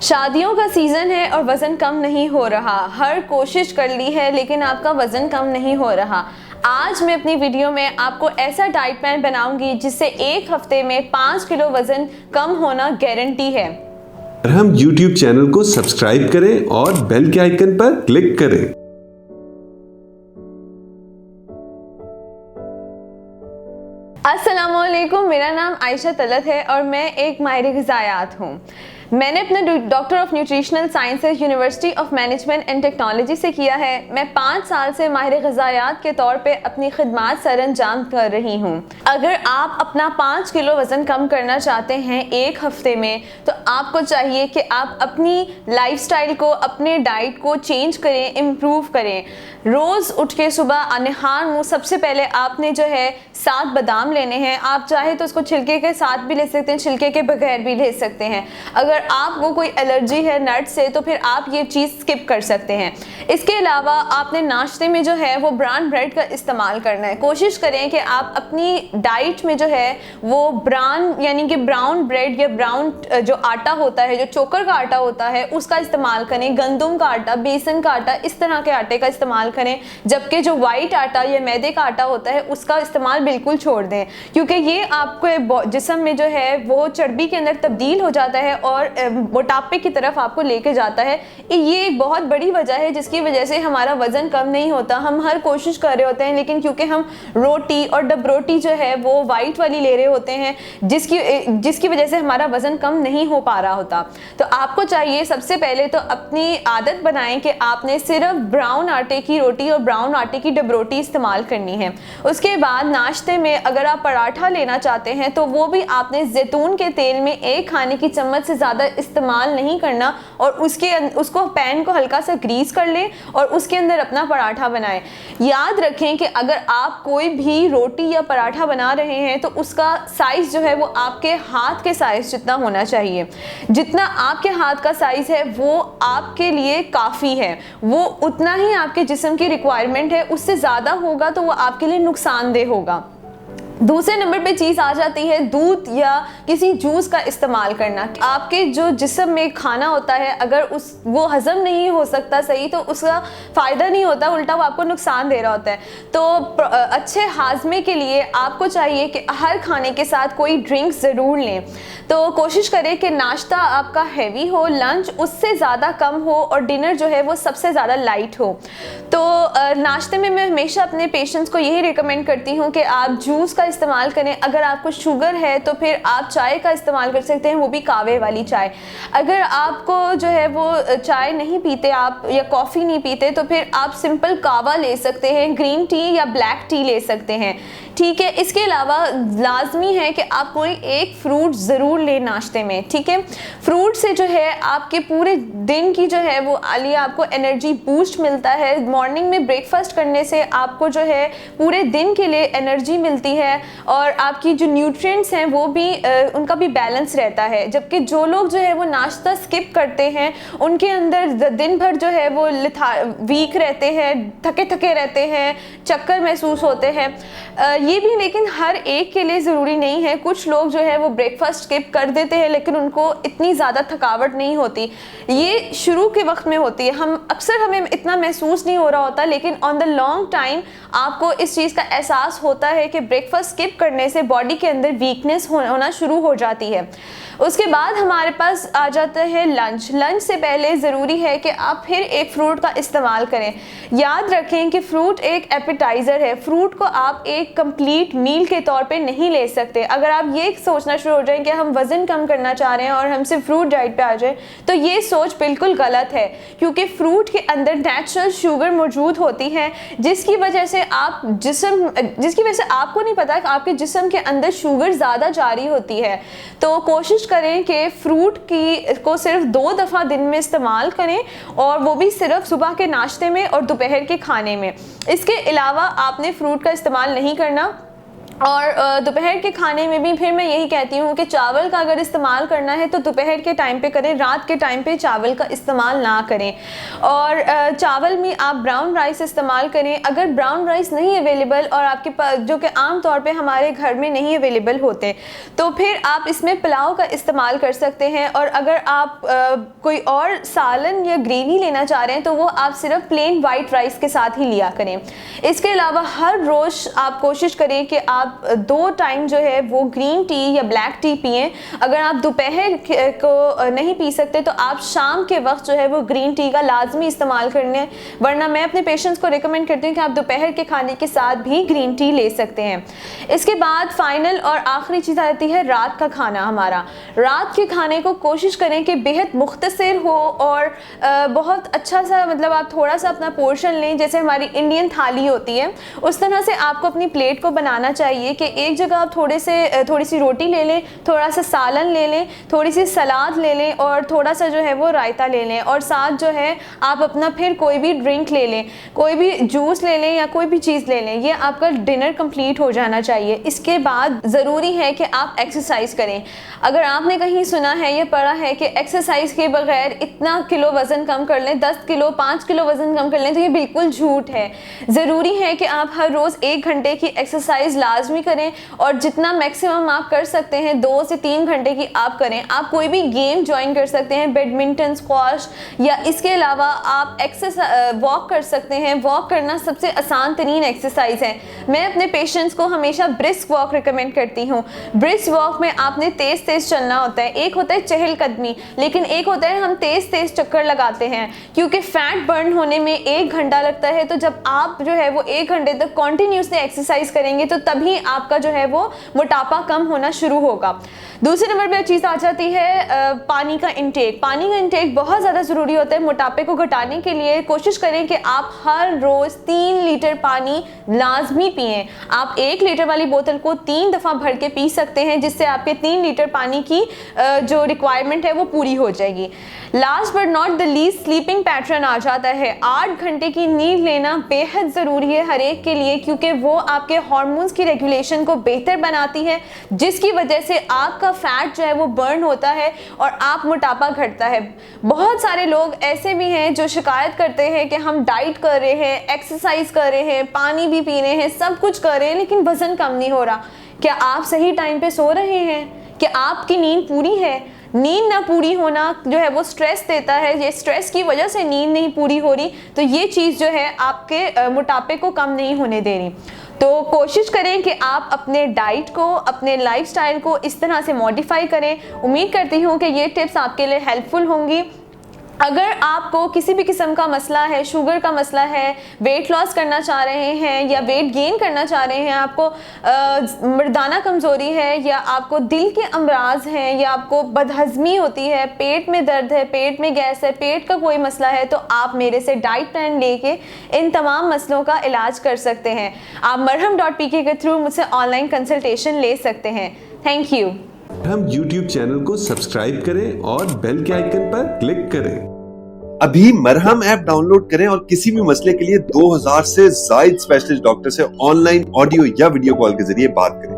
शादियों का सीज़न है और वज़न कम नहीं हो रहा। हर कोशिश कर ली है लेकिन आपका वज़न कम नहीं हो रहा। आज मैं अपनी वीडियो में आपको ऐसा डाइट प्लान बनाऊंगी जिससे एक हफ्ते में 5 किलो वज़न कम होना गारंटी है। हम YouTube चैनल को सब्सक्राइब करें और बेल के आइकन पर क्लिक करें। अस्सलामुअलैकुम, मेरा नाम आयशा तलत है और मैं एक माहिर ग़िज़ायात हूँ। मैंने अपना doctor of nutritional sciences university of management and technology से किया है। मैं 5 साल से माहिर ग़िज़ायात के तौर पे अपनी खिदमात सरअंजाम कर रही हूँ। अगर आप अपना 5 किलो वज़न कम करना चाहते हैं एक हफ्ते में, तो आपको चाहिए कि आप अपनी लाइफस्टाइल को, अपने डाइट को चेंज करें, इम्प्रूव करें। रोज़ उठ के सुबह नहान मुँह सबसे पहले आपने जो है 7 बादाम लेने हैं। आप चाहे तो उसको छिलके के साथ भी ले सकते हैं, छिलके के बगैर भी ले सकते हैं। अगर आपको कोई एलर्जी है नट से तो फिर आप ये चीज़ स्किप कर सकते हैं। इसके अलावा आपने नाश्ते में जो है वो ब्राउन ब्रेड का इस्तेमाल करना है। कोशिश करें कि आप अपनी डाइट में जो है वो ब्राउन यानी कि ब्राउन ब्रेड या ब्राउन जो आटा होता है, जो चोकर का आटा होता है, उसका इस्तेमाल करें। गंदम का आटा, बेसन का आटा, इस तरह के आटे का इस्तेमाल करें। जबकि जो वाइट आटा या मैदे का आटा होता है उसका इस्तेमाल बिल्कुल छोड़ दें, क्योंकि ये आपको जिस्म में जो है वो चर्बी के अंदर तब्दील हो जाता है और मोटापे की तरफ आपको लेके जाता है। ये एक बहुत बड़ी वजह है जिसकी वजह से हमारा वज़न कम नहीं होता। हम हर कोशिश कर रहे होते हैं लेकिन क्योंकि हम रोटी और डबरोटी जो है वो वाइट वाली ले रहे होते हैं, जिसकी वजह से हमारा वज़न कम नहीं हो पा रहा होता। तो आपको चाहिए सबसे पहले तो अपनी आदत बनाएं कि आपने सिर्फ ब्राउन आटे की रोटी और ब्राउन आटे की डबरोटी इस्तेमाल करनी है। उसके बाद नाश्ते में अगर आप पराठा लेना चाहते हैं तो वो भी आपने जैतून के तेल में 1 खाने की चम्मच से ज़्यादा इस्तेमाल नहीं करना और उसको पैन को हल्का सा ग्रीस कर लें और उसके अंदर अपना पराठा बनाएं। याद रखें कि अगर आप कोई भी रोटी या पराठा बना रहे हैं तो उसका साइज़ जो है वो आपके हाथ के साइज़ जितना होना चाहिए। जितना आपके हाथ का साइज़ है वो आपके लिए काफ़ी है, वो उतना ही आपके जिस्म की रिक्वायरमेंट है। उससे ज़्यादा होगा तो वो आपके लिए नुकसानदेह होगा। दूसरे नंबर पे चीज़ आ जाती है दूध या किसी जूस का इस्तेमाल करना। आपके जो जिस्म में खाना होता है अगर वो हज़म नहीं हो सकता सही तो उसका फ़ायदा नहीं होता, उल्टा वो आपको नुकसान दे रहा होता है। तो अच्छे हाजमे के लिए आपको चाहिए कि हर खाने के साथ कोई ड्रिंक ज़रूर लें। तो कोशिश करें कि नाश्ता आपका हैवी हो, लंच उससे ज़्यादा कम हो और डिनर जो है वो सबसे ज़्यादा लाइट हो। तो नाश्ते में मैं हमेशा अपने पेशेंट्स को यही रिकमेंड करती हूँ कि आप जूस का इस्तेमाल करें। अगर आपको शुगर है तो फिर आप चाय का इस्तेमाल कर सकते हैं, वो भी कावे वाली चाय। अगर आपको जो है वो चाय नहीं पीते आप या कॉफ़ी नहीं पीते तो फिर आप सिंपल कावा ले सकते हैं, ग्रीन टी या ब्लैक टी ले सकते हैं, ठीक है। इसके अलावा लाजमी है कि आप कोई एक फ्रूट ज़रूर लें नाश्ते में, ठीक है। फ्रूट से जो है आपके पूरे दिन की जो है वो आपको एनर्जी बूस्ट मिलता है। मॉर्निंग में ब्रेकफास्ट करने से आपको जो है पूरे दिन के लिए एनर्जी मिलती है और आपकी जो न्यूट्रिएंट्स हैं वो भी उनका भी बैलेंस रहता है। जबकि जो लोग जो है वो नाश्ता स्किप करते हैं उनके अंदर दिन भर जो है वो वीक रहते हैं, थके थके रहते हैं, चक्कर महसूस होते हैं। ये भी लेकिन हर एक के लिए ज़रूरी नहीं है। कुछ लोग जो है वो ब्रेकफास्ट स्किप कर देते हैं लेकिन उनको इतनी ज़्यादा थकावट नहीं होती। ये शुरू के वक्त में होती है, हमें इतना महसूस नहीं हो रहा होता, लेकिन ऑन द लॉन्ग टाइम आपको इस चीज़ का एहसास होता है कि ब्रेकफास्ट स्किप करने से बॉडी के अंदर वीकनेस होना शुरू हो जाती है। उसके बाद हमारे पास आ जाता है लंच। लंच से पहले ज़रूरी है कि आप फिर एक फ्रूट का इस्तेमाल करें। याद रखें कि फ्रूट एक एपेटाइज़र है, फ्रूट को आप एक कंप्लीट मील के तौर पे नहीं ले सकते। अगर आप ये सोचना शुरू हो जाएं कि हम वज़न कम करना चाह रहे हैं और हम सिर्फ फ्रूट डाइट पे आ जाए तो ये सोच बिल्कुल गलत है, क्योंकि फ्रूट के अंदर नेचुरल शुगर मौजूद होती है जिसकी वजह से आपको नहीं पता कि आपके जिस्म के अंदर शुगर ज़्यादा जारी होती है। तो कोशिश करें कि फ्रूट को सिर्फ 2 दफ़ा दिन में इस्तेमाल करें और वो भी सिर्फ सुबह के नाश्ते में और दोपहर के खाने में। इसके अलावा आपने फ्रूट का इस्तेमाल नहीं करना। और दोपहर के खाने में भी फिर मैं यही कहती हूँ कि चावल का अगर इस्तेमाल करना है तो दोपहर के टाइम पे करें, रात के टाइम पे चावल का इस्तेमाल ना करें। और चावल में आप ब्राउन राइस इस्तेमाल करें। अगर ब्राउन राइस नहीं अवेलेबल और आपके पास, जो कि आम तौर पे हमारे घर में नहीं अवेलेबल होते, तो फिर आप इसमें पुलाव का इस्तेमाल कर सकते हैं। और अगर आप कोई और सालन या ग्रेवी लेना चाह रहे हैं तो वो आप सिर्फ प्लेन वाइट राइस के साथ ही लिया करें। इसके अलावा हर रोज़ आप कोशिश करें कि आप 2 टाइम जो है वो ग्रीन टी या ब्लैक टी पिएं। अगर आप दोपहर को नहीं पी सकते तो आप शाम के वक्त जो है वो ग्रीन टी का लाजमी इस्तेमाल करने, वरना मैं अपने पेशेंट्स को रिकमेंड करती हूँ कि आप दोपहर के खाने के साथ भी ग्रीन टी ले सकते हैं। इसके बाद फाइनल और आखिरी चीज़ आती है रात का खाना। हमारा रात के खाने को कोशिश करें कि बेहद मुख्तसर हो और बहुत अच्छा सा, मतलब आप थोड़ा सा अपना पोर्शन लें, जैसे हमारी इंडियन थाली होती है उस तरह से आपको अपनी प्लेट को बनाना चाहिए कि एक जगह आप थोड़ी सी रोटी ले लें, थोड़ा सा सालन ले लें, थोड़ी सी सलाद ले लें और थोड़ा सा जो है वो रायता ले लें, और साथ जो है आप अपना फिर कोई भी ड्रिंक ले लें, कोई भी जूस ले लें या कोई भी चीज़ ले लें। ये आपका डिनर कंप्लीट हो जाना चाहिए। इसके बाद ज़रूरी है कि आप एक्सरसाइज करें। अगर आपने कहीं सुना है या पढ़ा है कि एक्सरसाइज के बगैर इतना किलो वज़न कम कर लें, 10 किलो 5 किलो वज़न कम कर लें, तो ये बिल्कुल झूठ है। ज़रूरी है कि आप हर रोज़ 1 घंटे की एक्सरसाइज लाजमी करें और जितना मैक्सिमम आप कर सकते हैं 2 से 3 घंटे की आप करें। आप कोई भी गेम ज्वाइन कर सकते हैं, बैडमिंटन, स्क्वाश, या इसके अलावा आप वॉक कर सकते हैं। वॉक करना सबसे आसान तरीन एक्सरसाइज है। मैं अपने पेशेंट्स को हमेशा ब्रिस्क वॉक रिकमेंड करती हूँ। ब्रिस्क वॉक में आपने तेज़ तेज़ चलना होता है। एक होता है चहलकदमी, लेकिन एक होता है हम तेज़ तेज़ चक्कर लगाते हैं, क्योंकि फैट बर्न होने में 1 घंटा लगता है। तो जब आप जो है वो 1 घंटे तक कॉन्टीन्यूसली एक्सरसाइज करेंगे तो तभी आपका जो है वो मोटापा कम होना शुरू होगा। दूसरे नंबर पे चीज़ आ जाती है पानी का इंटेक। पानी का इंटेक बहुत ज़्यादा ज़रूरी होता है मोटापे को घटाने के लिए। कोशिश करें कि आप हर रोज़ 3 लीटर पानी लाजमी पिएं। आप 1 लीटर वाली बोतल को 3 दफ़ा भर के पी सकते हैं, जिससे आपके 3 लीटर पानी की जो रिक्वायरमेंट है वो पूरी हो जाएगी। Last but not the least, sleeping pattern आ जाता है। 8 घंटे की नींद लेना बेहद ज़रूरी है हर एक के लिए, क्योंकि वो आपके हार्मोन्स की रेगुलेशन को बेहतर बनाती है, जिसकी वजह से आपका फैट जो है वो बर्न होता है और आप मोटापा घटता है। बहुत सारे लोग ऐसे भी हैं जो शिकायत करते हैं कि हम डाइट कर रहे हैं, एक्सरसाइज कर रहे हैं, पानी भी पी रहे हैं, सब कुछ कर रहे हैं, लेकिन वज़न कम नहीं हो रहा। क्या आप सही टाइम पे सो रहे हैं? क्या आपकी नींद पूरी है? नींद ना पूरी होना जो है वो स्ट्रेस देता है। ये स्ट्रेस की वजह से नींद नहीं पूरी हो रही, तो ये चीज़ जो है आपके मोटापे को कम नहीं होने दे रही। तो कोशिश करें कि आप अपने डाइट को, अपने लाइफस्टाइल को इस तरह से मॉडिफाई करें। उम्मीद करती हूँ कि ये टिप्स आपके लिए हेल्पफुल होंगी। अगर आपको किसी भी किस्म का मसला है, शुगर का मसला है, वेट लॉस करना चाह रहे हैं या वेट गेन करना चाह रहे हैं, आपको मर्दाना कमज़ोरी है, या आपको दिल के अमराज हैं, या आपको बदहज़मी होती है, पेट में दर्द है, पेट में गैस है, पेट का कोई मसला है, तो आप मेरे से डाइट प्लान लेके इन तमाम मसलों का इलाज कर सकते हैं। आप marham.pk के थ्रू मुझसे ऑनलाइन कंसल्टेशन ले सकते हैं। Thank you. हम YouTube चैनल को सब्सक्राइब करें और बेल के आइकन पर क्लिक करें। अभी मरहम ऐप डाउनलोड करें और किसी भी मसले के लिए 2000 से ज्यादा स्पेशलिस्ट डॉक्टर से ऑनलाइन ऑडियो या वीडियो कॉल के जरिए बात करें।